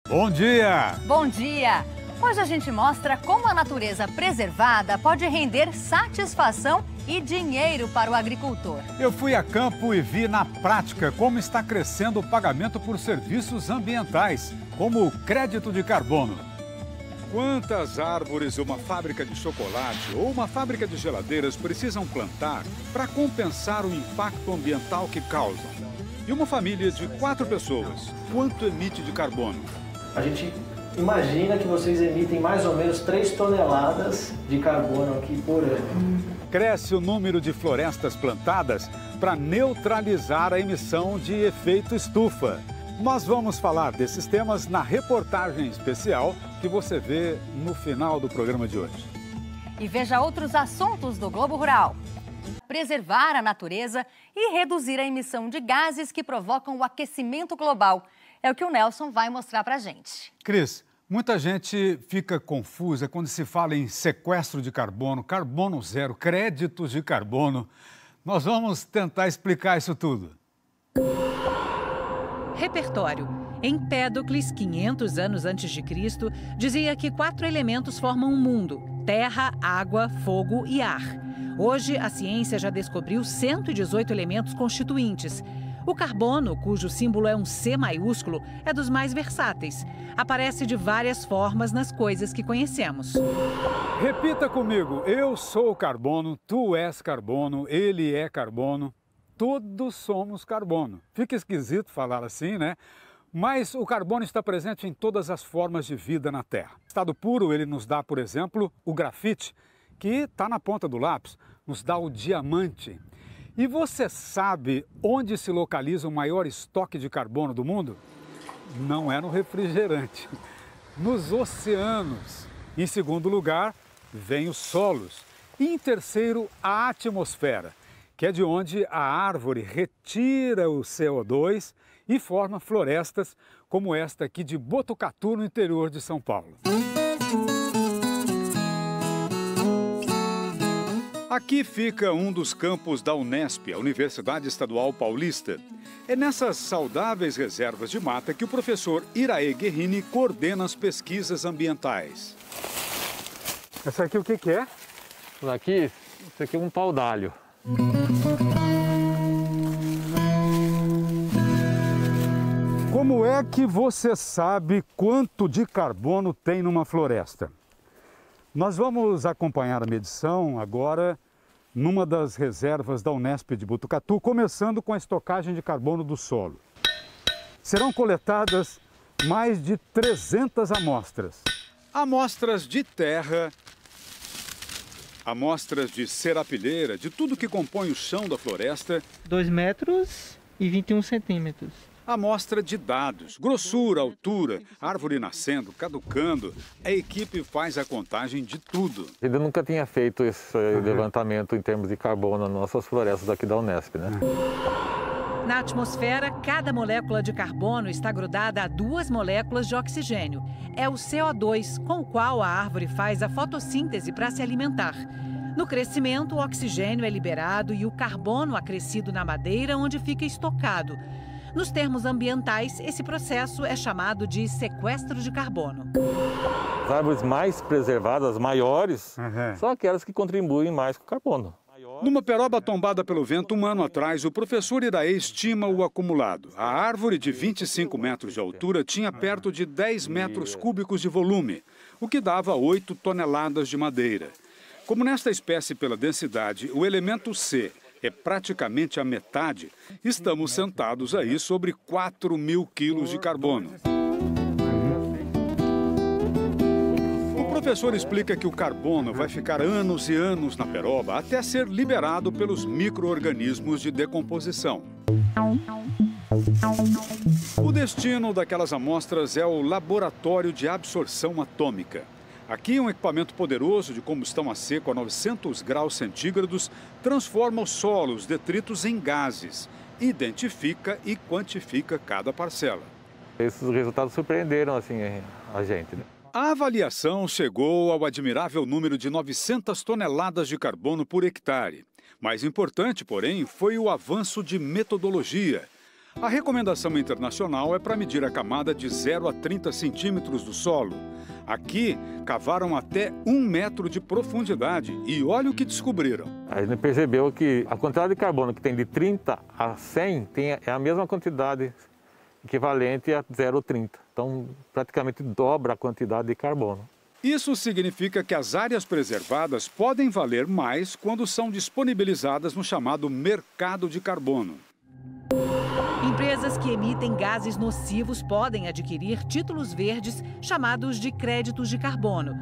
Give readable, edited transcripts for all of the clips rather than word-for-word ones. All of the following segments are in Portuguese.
Bom dia! Bom dia! Hoje a gente mostra como a natureza preservada pode render satisfação e dinheiro para o agricultor. Eu fui a campo e vi na prática como está crescendo o pagamento por serviços ambientais, como o crédito de carbono. Quantas árvores uma fábrica de chocolate ou uma fábrica de geladeiras precisam plantar para compensar o impacto ambiental que causam? E uma família de 4 pessoas, quanto emite de carbono? A gente imagina que vocês emitem mais ou menos 3 toneladas de carbono aqui por ano. Cresce o número de florestas plantadas para neutralizar a emissão de efeito estufa. Nós vamos falar desses temas na reportagem especial que você vê no final do programa de hoje. E veja outros assuntos do Globo Rural. Preservar a natureza e reduzir a emissão de gases que provocam o aquecimento global. É o que o Nelson vai mostrar pra gente. Cris, muita gente fica confusa quando se fala em sequestro de carbono, carbono zero, créditos de carbono. Nós vamos tentar explicar isso tudo. Repertório. Empédocles, 500 anos antes de Cristo, dizia que 4 elementos formam o mundo: terra, água, fogo e ar. Hoje, a ciência já descobriu 118 elementos constituintes. O carbono, cujo símbolo é um C maiúsculo, é dos mais versáteis. Aparece de várias formas nas coisas que conhecemos. Repita comigo: eu sou carbono, tu és carbono, ele é carbono. Todos somos carbono. Fica esquisito falar assim, né? Mas o carbono está presente em todas as formas de vida na Terra. Em estado puro, ele nos dá, por exemplo, o grafite, que está na ponta do lápis, nos dá o diamante. E você sabe onde se localiza o maior estoque de carbono do mundo? Não é no refrigerante, nos oceanos. Em segundo lugar, vem os solos. E em terceiro, a atmosfera, que é de onde a árvore retira o CO2 e forma florestas como esta aqui de Botucatu, no interior de São Paulo. Aqui fica um dos campos da Unesp, a Universidade Estadual Paulista. É nessas saudáveis reservas de mata que o professor Iraê Guerrini coordena as pesquisas ambientais. Essa aqui o que é? Isso aqui é um pau d'alho. Como é que você sabe quanto de carbono tem numa floresta? Nós vamos acompanhar a medição agora numa das reservas da Unesp de Botucatu, começando com a estocagem de carbono do solo. Serão coletadas mais de 300 amostras. Amostras de terra, amostras de serapilheira, de tudo que compõe o chão da floresta. 2 metros e 21 centímetros. Amostra de dados, grossura, altura, árvore nascendo, caducando. A equipe faz a contagem de tudo. Ainda nunca tinha feito esse levantamento em termos de carbono nas nossas florestas aqui da Unesp, né? Na atmosfera, cada molécula de carbono está grudada a 2 moléculas de oxigênio. É o CO2, com o qual a árvore faz a fotossíntese para se alimentar. No crescimento, o oxigênio é liberado e o carbono acrescido na madeira, onde fica estocado. Nos termos ambientais, esse processo é chamado de sequestro de carbono. As árvores mais preservadas, maiores, são aquelas que contribuem mais com o carbono. Numa peroba tombada pelo vento um ano atrás, o professor Iraê estima o acumulado. A árvore de 25 metros de altura tinha perto de 10 metros cúbicos de volume, o que dava 8 toneladas de madeira. Como nesta espécie, pela densidade, o elemento C é praticamente a metade, estamos sentados aí sobre 4.000 quilos de carbono. O professor explica que o carbono vai ficar anos e anos na peroba até ser liberado pelos micro-organismos de decomposição. O destino daquelas amostras é o Laboratório de Absorção Atômica. Aqui, um equipamento poderoso de combustão a seco a 900 graus centígrados transforma o solo, os detritos, em gases, identifica e quantifica cada parcela. Esses resultados surpreenderam assim, a gente, né? A avaliação chegou ao admirável número de 900 toneladas de carbono por hectare. Mais importante, porém, foi o avanço de metodologia. A recomendação internacional é para medir a camada de 0 a 30 centímetros do solo. Aqui, cavaram até 1 metro de profundidade e olha o que descobriram. A gente percebeu que a quantidade de carbono que tem de 30 a 100 é a mesma quantidade equivalente a 0,30. Então, praticamente dobra a quantidade de carbono. Isso significa que as áreas preservadas podem valer mais quando são disponibilizadas no chamado mercado de carbono. Empresas que emitem gases nocivos podem adquirir títulos verdes chamados de créditos de carbono.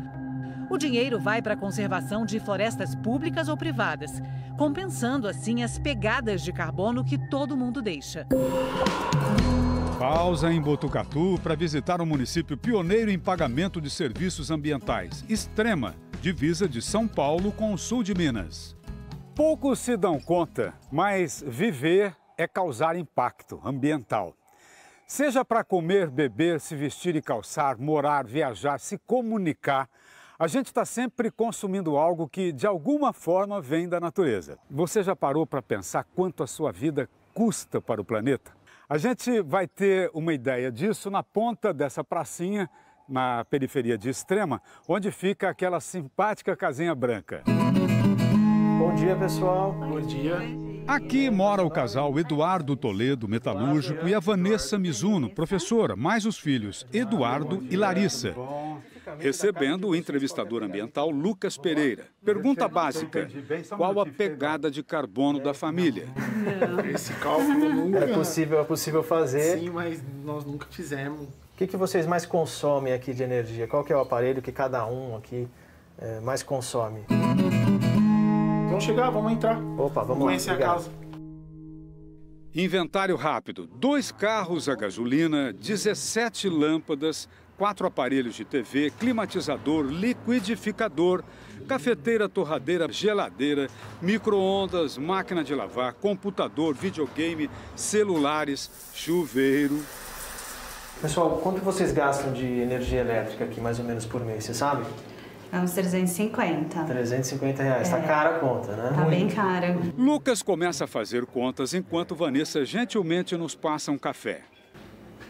O dinheiro vai para a conservação de florestas públicas ou privadas, compensando assim as pegadas de carbono que todo mundo deixa. Pausa em Botucatu para visitar um município pioneiro em pagamento de serviços ambientais, Extrema, divisa de São Paulo com o sul de Minas. Poucos se dão conta, mas viver é causar impacto ambiental. Seja para comer, beber, se vestir e calçar, morar, viajar, se comunicar, a gente está sempre consumindo algo que, de alguma forma, vem da natureza. Você já parou para pensar quanto a sua vida custa para o planeta? A gente vai ter uma ideia disso na ponta dessa pracinha, na periferia de Extrema, onde fica aquela simpática casinha branca. Bom dia, pessoal. Bom dia. Aqui mora o casal Eduardo Toledo, metalúrgico, e a Vanessa Mizuno, professora, mais os filhos Eduardo e Larissa. Recebendo o entrevistador ambiental Lucas Pereira. Pergunta básica: qual a pegada de carbono da família? Esse cálculo nunca... É possível fazer. Sim, mas nós nunca fizemos. O que vocês mais consomem aqui de energia? Qual que é o aparelho que cada um aqui mais consome? Vamos chegar, vamos entrar. Opa, vamos conhecer lá. a casa. Inventário rápido: 2 carros a gasolina, 17 lâmpadas, 4 aparelhos de TV, climatizador, liquidificador, cafeteira, torradeira, geladeira, micro-ondas, máquina de lavar, computador, videogame, celulares, chuveiro. Pessoal, quanto vocês gastam de energia elétrica aqui, mais ou menos, por mês? Você sabe? É uns 350. R$350. Tá cara a conta, né? Tá bem cara. Lucas começa a fazer contas enquanto Vanessa gentilmente nos passa um café.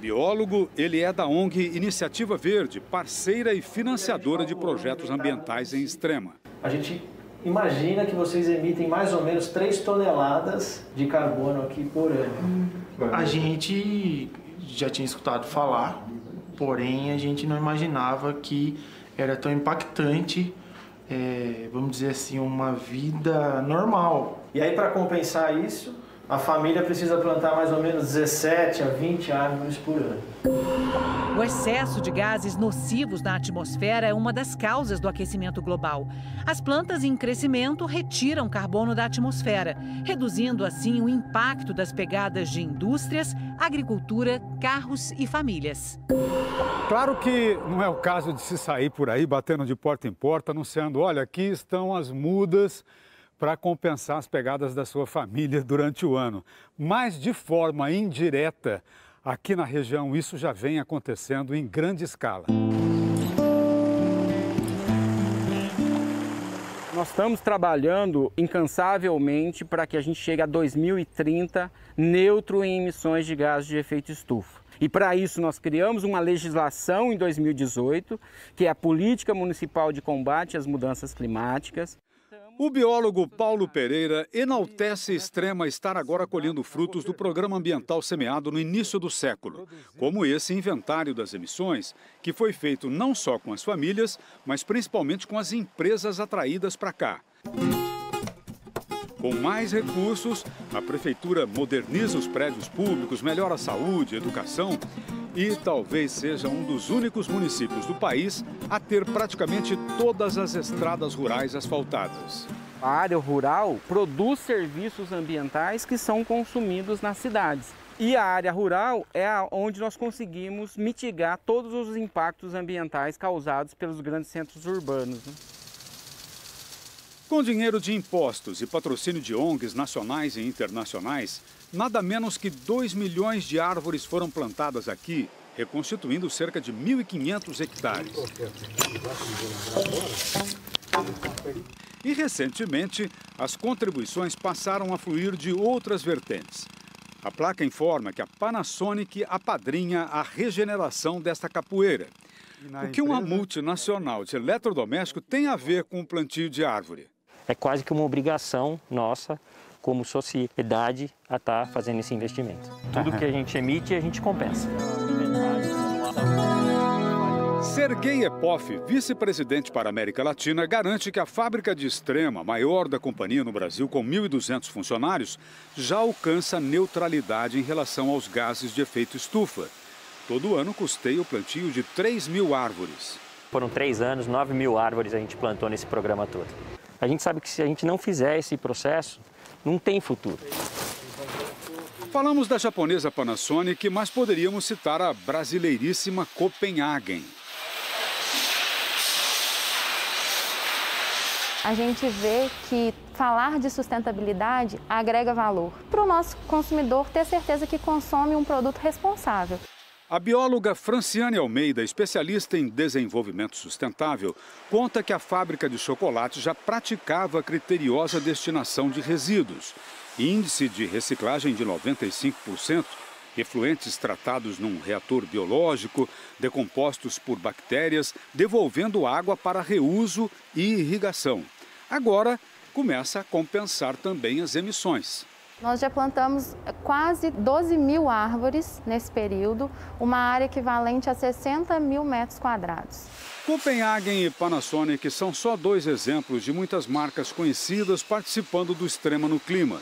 Biólogo, ele é da ONG Iniciativa Verde, parceira e financiadora de projetos ambientais em Extrema. A gente imagina que vocês emitem mais ou menos 3 toneladas de carbono aqui por ano. A gente já tinha escutado falar, porém a gente não imaginava que era tão impactante, vamos dizer assim, uma vida normal. E aí, para compensar isso, a família precisa plantar mais ou menos 17 a 20 árvores por ano. O excesso de gases nocivos na atmosfera é uma das causas do aquecimento global. As plantas em crescimento retiram carbono da atmosfera, reduzindo assim o impacto das pegadas de indústrias, agricultura, carros e famílias. Claro que não é o caso de se sair por aí batendo de porta em porta, anunciando: olha, aqui estão as mudas para compensar as pegadas da sua família durante o ano. Mas, de forma indireta, aqui na região isso já vem acontecendo em grande escala. Nós estamos trabalhando incansavelmente para que a gente chegue a 2030 neutro em emissões de gases de efeito estufa. E para isso nós criamos uma legislação em 2018, que é a Política Municipal de Combate às Mudanças Climáticas. O biólogo Paulo Pereira enaltece Extrema estar agora colhendo frutos do programa ambiental semeado no início do século, como esse inventário das emissões, que foi feito não só com as famílias, mas principalmente com as empresas atraídas para cá. Com mais recursos, a prefeitura moderniza os prédios públicos, melhora a saúde, a educação e talvez seja um dos únicos municípios do país a ter praticamente todas as estradas rurais asfaltadas. A área rural produz serviços ambientais que são consumidos nas cidades. E a área rural é onde nós conseguimos mitigar todos os impactos ambientais causados pelos grandes centros urbanos, né? Com dinheiro de impostos e patrocínio de ONGs nacionais e internacionais, nada menos que 2 milhões de árvores foram plantadas aqui, reconstituindo cerca de 1.500 hectares. E, recentemente, as contribuições passaram a fluir de outras vertentes. A placa informa que a Panasonic apadrinha a regeneração desta capoeira. O que uma multinacional de eletrodoméstico tem a ver com o plantio de árvore? É quase que uma obrigação nossa, como sociedade, a estar fazendo esse investimento. Tudo que a gente emite, a gente compensa. Sergei Epoff, vice-presidente para a América Latina, garante que a fábrica de Extrema, maior da companhia no Brasil, com 1.200 funcionários, já alcança neutralidade em relação aos gases de efeito estufa. Todo ano custeia o plantio de 3.000 árvores. Foram 3 anos, 9.000 árvores a gente plantou nesse programa todo. A gente sabe que se a gente não fizer esse processo, não tem futuro. Falamos da japonesa Panasonic, mas poderíamos citar a brasileiríssima Copenhagen. A gente vê que falar de sustentabilidade agrega valor para o nosso consumidor ter certeza que consome um produto responsável. A bióloga Franciane Almeida, especialista em desenvolvimento sustentável, conta que a fábrica de chocolate já praticava a criteriosa destinação de resíduos, índice de reciclagem de 95%, efluentes tratados num reator biológico, decompostos por bactérias, devolvendo água para reuso e irrigação. Agora, começa a compensar também as emissões. Nós já plantamos quase 12.000 árvores nesse período, uma área equivalente a 60.000 metros quadrados. Copenhagen e Panasonic são só 2 exemplos de muitas marcas conhecidas participando do Extrema no Clima.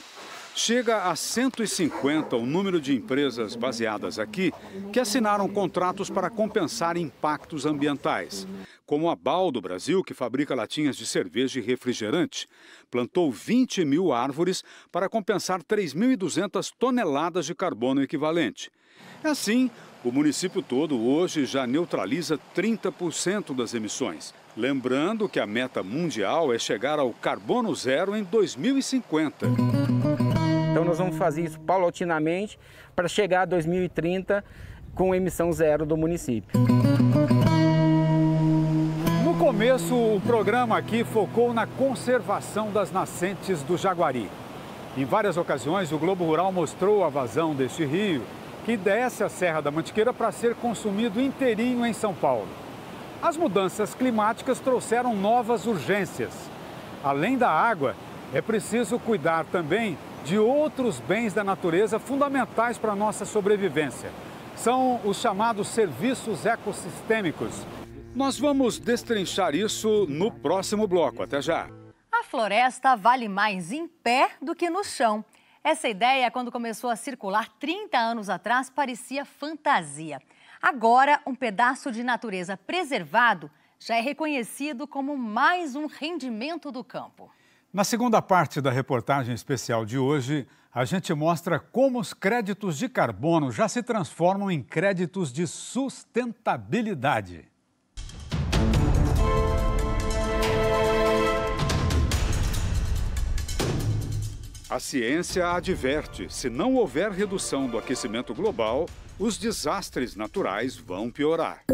Chega a 150 o número de empresas baseadas aqui que assinaram contratos para compensar impactos ambientais. Como a Bal do Brasil, que fabrica latinhas de cerveja e refrigerante, plantou 20.000 árvores para compensar 3.200 toneladas de carbono equivalente. Assim, o município todo hoje já neutraliza 30% das emissões. Lembrando que a meta mundial é chegar ao carbono zero em 2050. Então nós vamos fazer isso paulatinamente para chegar a 2030 com emissão zero do município. No começo, o programa aqui focou na conservação das nascentes do Jaguari. Em várias ocasiões, o Globo Rural mostrou a vazão deste rio, que desce a Serra da Mantiqueira para ser consumido inteirinho em São Paulo. As mudanças climáticas trouxeram novas urgências. Além da água, é preciso cuidar também de outros bens da natureza fundamentais para a nossa sobrevivência. São os chamados serviços ecossistêmicos. Nós vamos destrinchar isso no próximo bloco. Até já! A floresta vale mais em pé do que no chão. Essa ideia, quando começou a circular 30 anos atrás, parecia fantasia. Agora, um pedaço de natureza preservado já é reconhecido como mais um rendimento do campo. Na segunda parte da reportagem especial de hoje, a gente mostra como os créditos de carbono já se transformam em créditos de sustentabilidade. A ciência adverte: se não houver redução do aquecimento global, os desastres naturais vão piorar.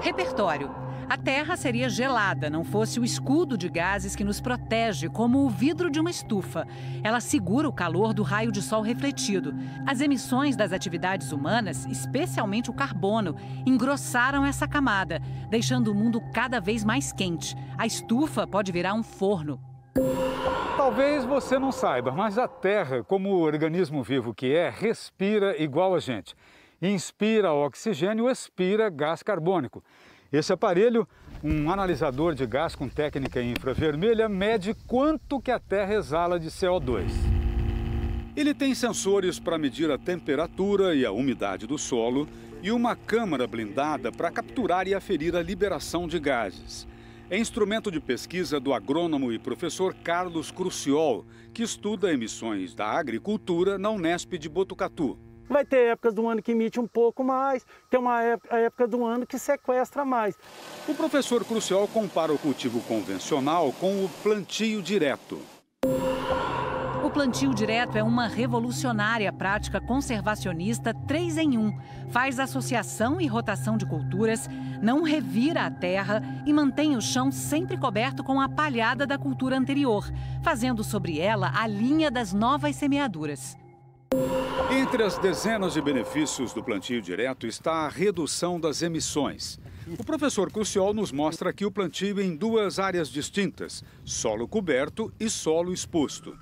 Repertório. A Terra seria gelada, não fosse o escudo de gases que nos protege, como o vidro de uma estufa. Ela segura o calor do raio de sol refletido. As emissões das atividades humanas, especialmente o carbono, engrossaram essa camada, deixando o mundo cada vez mais quente. A estufa pode virar um forno. Talvez você não saiba, mas a Terra, como o organismo vivo que é, respira igual a gente. Inspira oxigênio, expira gás carbônico. Esse aparelho, um analisador de gás com técnica infravermelha, mede quanto que a Terra exala de CO2. Ele tem sensores para medir a temperatura e a umidade do solo e uma câmara blindada para capturar e aferir a liberação de gases. É instrumento de pesquisa do agrônomo e professor Carlos Cruciol, que estuda emissões da agricultura na Unesp de Botucatu. Vai ter épocas do ano que emite um pouco mais, tem uma época do ano que sequestra mais. O professor Cruciol compara o cultivo convencional com o plantio direto. O plantio direto é uma revolucionária prática conservacionista 3 em 1. Faz associação e rotação de culturas, não revira a terra e mantém o chão sempre coberto com a palhada da cultura anterior, fazendo sobre ela a linha das novas semeaduras. Entre as dezenas de benefícios do plantio direto está a redução das emissões. O professor Cruciol nos mostra aqui o plantio em duas áreas distintas, solo coberto e solo exposto.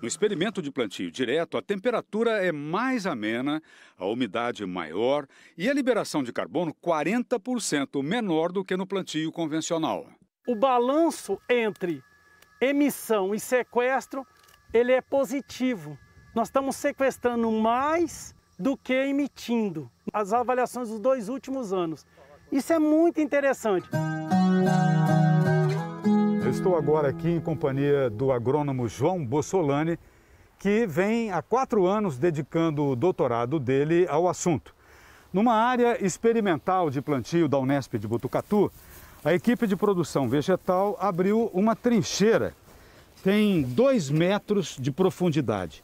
No experimento de plantio direto, a temperatura é mais amena, a umidade maior e a liberação de carbono 40% menor do que no plantio convencional. O balanço entre emissão e sequestro, ele é positivo. Nós estamos sequestrando mais do que emitindo. As avaliações dos 2 últimos anos. Isso é muito interessante. Eu estou agora aqui em companhia do agrônomo João Bossolani, que vem há 4 anos dedicando o doutorado dele ao assunto. Numa área experimental de plantio da Unesp de Botucatu, a equipe de produção vegetal abriu uma trincheira. Tem 2 metros de profundidade.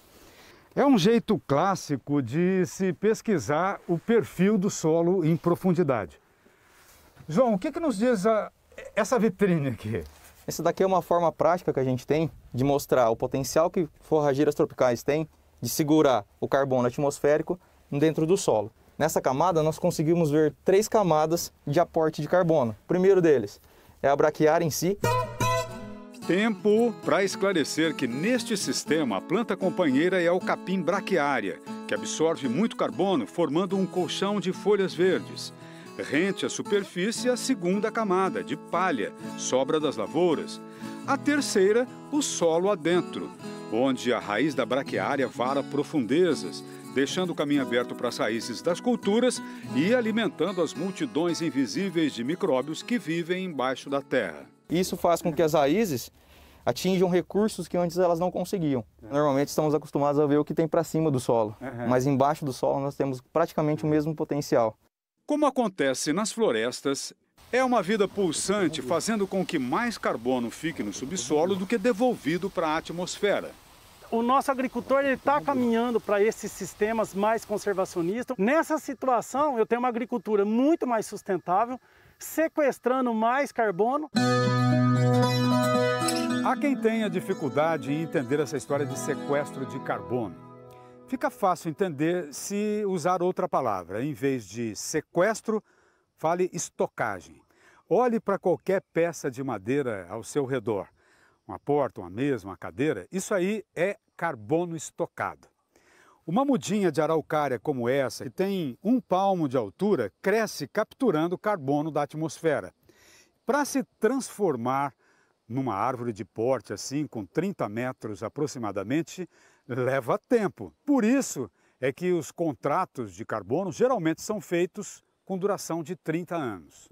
É um jeito clássico de se pesquisar o perfil do solo em profundidade. João, o que nos diz essa vitrine aqui? Essa daqui é uma forma prática que a gente tem de mostrar o potencial que forrageiras tropicais têm de segurar o carbono atmosférico dentro do solo. Nessa camada nós conseguimos ver 3 camadas de aporte de carbono. O primeiro deles é a braquiária em si. Tempo para esclarecer que neste sistema a planta companheira é o capim braquiária, que absorve muito carbono formando um colchão de folhas verdes. Rente à superfície a segunda camada, de palha, sobra das lavouras. A terceira, o solo adentro, onde a raiz da braquiária vara profundezas, deixando o caminho aberto para as raízes das culturas e alimentando as multidões invisíveis de micróbios que vivem embaixo da terra. Isso faz com que as raízes atinjam recursos que antes elas não conseguiam. Normalmente estamos acostumados a ver o que tem para cima do solo, mas embaixo do solo nós temos praticamente o mesmo potencial. Como acontece nas florestas, é uma vida pulsante, fazendo com que mais carbono fique no subsolo do que devolvido para a atmosfera. O nosso agricultor está caminhando para esses sistemas mais conservacionistas. Nessa situação, eu tenho uma agricultura muito mais sustentável, sequestrando mais carbono. Há quem tenha dificuldade em entender essa história de sequestro de carbono. Fica fácil entender se usar outra palavra. Em vez de sequestro, fale estocagem. Olhe para qualquer peça de madeira ao seu redor. Uma porta, uma mesa, uma cadeira, isso aí é carbono estocado. Uma mudinha de araucária como essa, que tem 1 palmo de altura, cresce capturando carbono da atmosfera. Para se transformar numa árvore de porte assim, com 30 metros aproximadamente, leva tempo. Por isso é que os contratos de carbono geralmente são feitos com duração de 30 anos.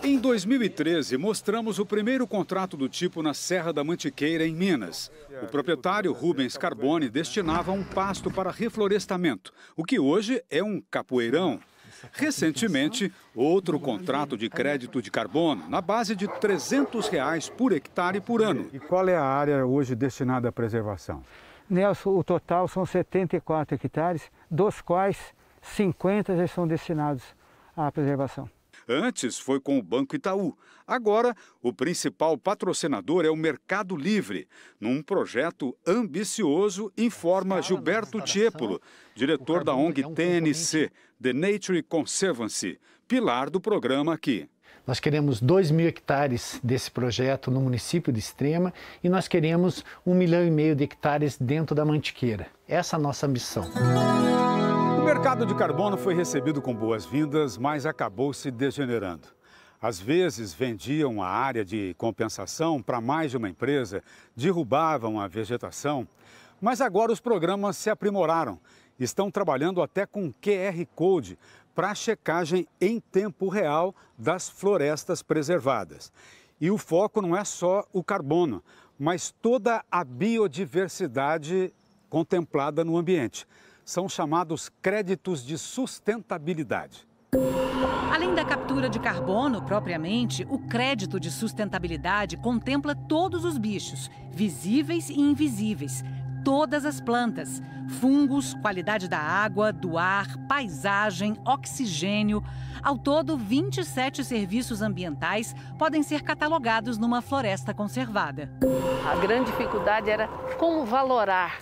Em 2013, mostramos o primeiro contrato do tipo na Serra da Mantiqueira, em Minas. O proprietário Rubens Carbone destinava um pasto para reflorestamento, o que hoje é um capoeirão. Recentemente, outro contrato de crédito de carbono, na base de R$ 300 por hectare por ano. E qual é a área hoje destinada à preservação? Nelson, o total são 74 hectares, dos quais 50 já são destinados à preservação. Antes foi com o Banco Itaú. Agora, o principal patrocinador é o Mercado Livre, num projeto ambicioso, informa Gilberto Tiepolo, diretor da ONG TNC, The Nature Conservancy, pilar do programa aqui. Nós queremos 2.000 hectares desse projeto no município de Extrema e nós queremos 1,5 milhão de hectares dentro da Mantiqueira. Essa é a nossa ambição. O mercado de carbono foi recebido com boas-vindas, mas acabou se degenerando. Às vezes vendiam a área de compensação para mais de uma empresa, derrubavam a vegetação, mas agora os programas se aprimoraram. Estão trabalhando até com QR Code para a checagem em tempo real das florestas preservadas. E o foco não é só o carbono, mas toda a biodiversidade contemplada no ambiente. São chamados créditos de sustentabilidade. Além da captura de carbono propriamente, o crédito de sustentabilidade contempla todos os bichos, visíveis e invisíveis, todas as plantas, fungos, qualidade da água, do ar, paisagem, oxigênio. Ao todo, 27 serviços ambientais podem ser catalogados numa floresta conservada. A grande dificuldade era como valorar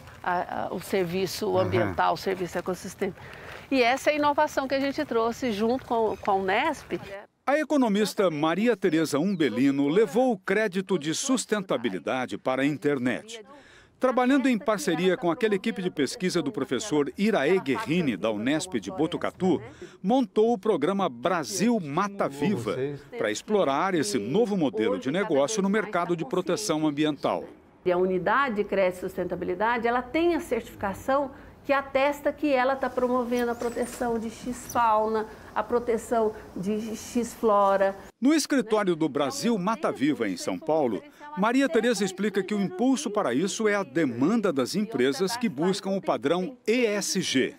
o serviço ambiental, o serviço ecossistêmico. E essa é a inovação que a gente trouxe junto com a Unesp. A economista Maria Tereza Umbelino levou o crédito de sustentabilidade para a internet. Trabalhando em parceria com aquela equipe de pesquisa do professor Iraê Guerrini, da Unesp de Botucatu, montou o programa Brasil Mata Viva para explorar esse novo modelo de negócio no mercado de proteção ambiental. E a unidade de crédito e sustentabilidade, ela tem a certificação que atesta que ela está promovendo a proteção de X-fauna, a proteção de X-flora. No escritório do Brasil Mata Viva, em São Paulo, Maria Tereza explica que o impulso para isso é a demanda das empresas que buscam o padrão ESG.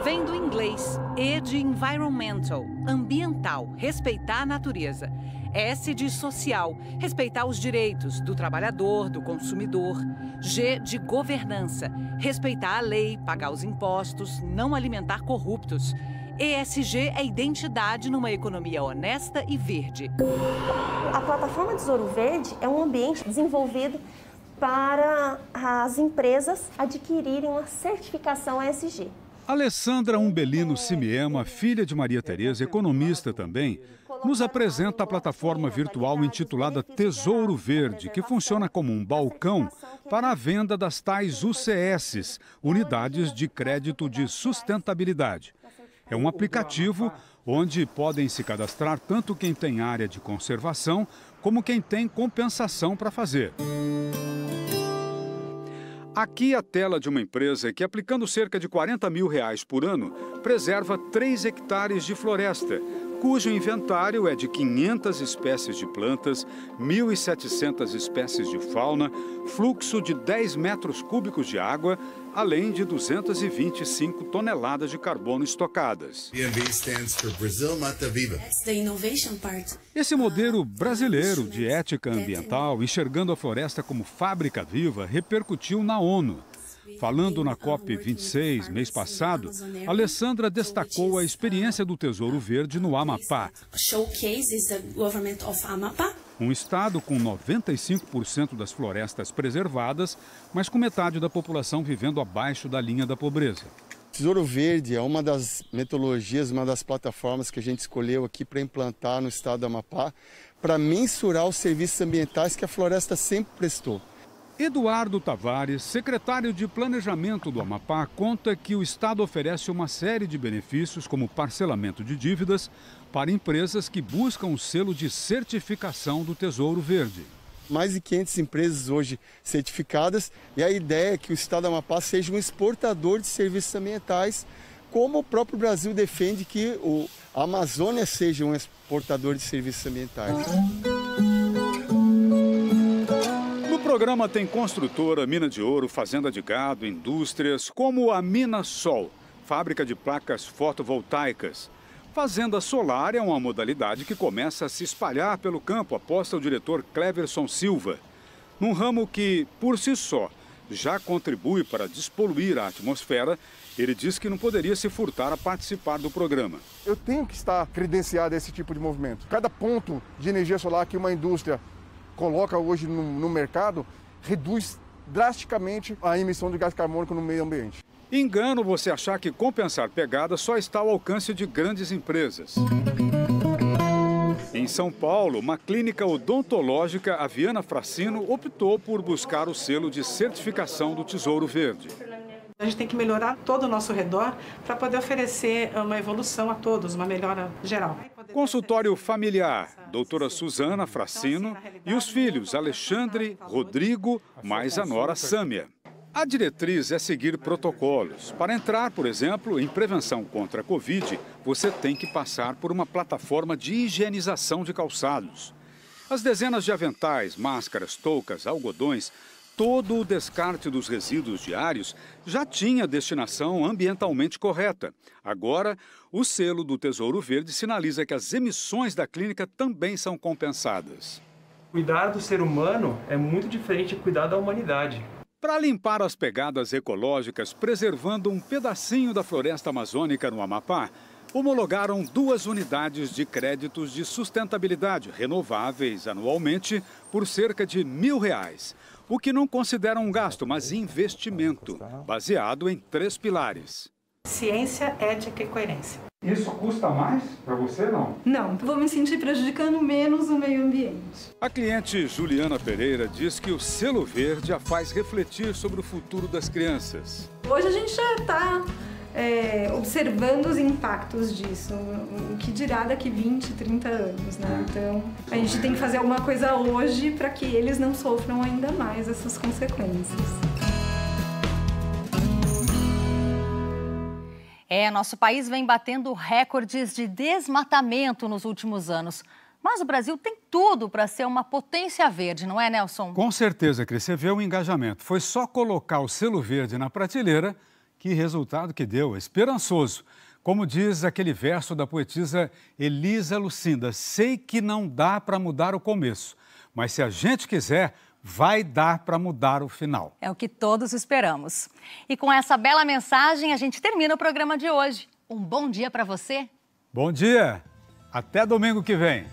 Vem do inglês, E de environmental, ambiental, respeitar a natureza. S de social, respeitar os direitos do trabalhador, do consumidor. G de governança, respeitar a lei, pagar os impostos, não alimentar corruptos. ESG é identidade numa economia honesta e verde. A plataforma Tesouro Verde é um ambiente desenvolvido para as empresas adquirirem uma certificação ESG. Alessandra Umbelino Simiema, filha de Maria Tereza, economista também, nos apresenta a plataforma virtual intitulada Tesouro Verde, que funciona como um balcão para a venda das tais UCS, Unidades de Crédito de Sustentabilidade. É um aplicativo onde podem se cadastrar tanto quem tem área de conservação como quem tem compensação para fazer. Aqui a tela de uma empresa que, aplicando cerca de R$40 mil por ano, preserva 3 hectares de floresta, cujo inventário é de 500 espécies de plantas, 1.700 espécies de fauna, fluxo de 10 metros cúbicos de água, além de 225 toneladas de carbono estocadas. Esse modelo brasileiro de ética ambiental, enxergando a floresta como fábrica viva, repercutiu na ONU. Falando na COP26, mês passado, Alessandra destacou a experiência do Tesouro Verde no Amapá. Um estado com 95% das florestas preservadas, mas com metade da população vivendo abaixo da linha da pobreza. Tesouro Verde é uma das metodologias, uma das plataformas que a gente escolheu aqui para implantar no estado do Amapá, para mensurar os serviços ambientais que a floresta sempre prestou. Eduardo Tavares, secretário de Planejamento do Amapá, conta que o Estado oferece uma série de benefícios, como parcelamento de dívidas, para empresas que buscam o selo de certificação do Tesouro Verde. Mais de 500 empresas hoje certificadas, e a ideia é que o Estado do Amapá seja um exportador de serviços ambientais, como o próprio Brasil defende que a Amazônia seja um exportador de serviços ambientais. O programa tem construtora, mina de ouro, fazenda de gado, indústrias, como a Mina Sol, fábrica de placas fotovoltaicas. Fazenda solar é uma modalidade que começa a se espalhar pelo campo, aposta o diretor Cleverson Silva. Num ramo que, por si só, já contribui para despoluir a atmosfera, ele diz que não poderia se furtar a participar do programa. Eu tenho que estar credenciado a esse tipo de movimento. Cada ponto de energia solar que uma indústria coloca hoje no mercado, reduz drasticamente a emissão de gás carbônico no meio ambiente. Engano você achar que compensar pegada só está ao alcance de grandes empresas. Em São Paulo, uma clínica odontológica, a Viana Fracino, optou por buscar o selo de certificação do Tesouro Verde. A gente tem que melhorar todo o nosso redor para poder oferecer uma evolução a todos, uma melhora geral. Consultório familiar, doutora Suzana Fracino e os filhos Alexandre, Rodrigo, mais a nora Sâmia. A diretriz é seguir protocolos. Para entrar, por exemplo, em prevenção contra a Covid, você tem que passar por uma plataforma de higienização de calçados. As dezenas de aventais, máscaras, toucas, algodões, todo o descarte dos resíduos diários já tinha destinação ambientalmente correta. Agora, o selo do Tesouro Verde sinaliza que as emissões da clínica também são compensadas. Cuidar do ser humano é muito diferente de cuidar da humanidade. Para limpar as pegadas ecológicas, preservando um pedacinho da floresta amazônica no Amapá, homologaram 2 unidades de créditos de sustentabilidade renováveis anualmente por cerca de R$1.000. o que não considera um gasto, mas investimento, baseado em 3 pilares. Ciência, ética e coerência. Isso custa mais para você, não? Não, vou me sentir prejudicando menos o meio ambiente. A cliente Juliana Pereira diz que o selo verde a faz refletir sobre o futuro das crianças. Hoje a gente já está observando os impactos disso, o que dirá daqui 20, 30 anos, né? Então, a gente tem que fazer alguma coisa hoje para que eles não sofram ainda mais essas consequências. Nosso país vem batendo recordes de desmatamento nos últimos anos. Mas o Brasil tem tudo para ser uma potência verde, não é, Nelson? Com certeza, Cris, você vê o engajamento. Foi só colocar o selo verde na prateleira que resultado que deu, esperançoso. Como diz aquele verso da poetisa Elisa Lucinda, sei que não dá para mudar o começo, mas se a gente quiser, vai dar para mudar o final. É o que todos esperamos. E com essa bela mensagem, a gente termina o programa de hoje. Um bom dia para você. Bom dia. Até domingo que vem.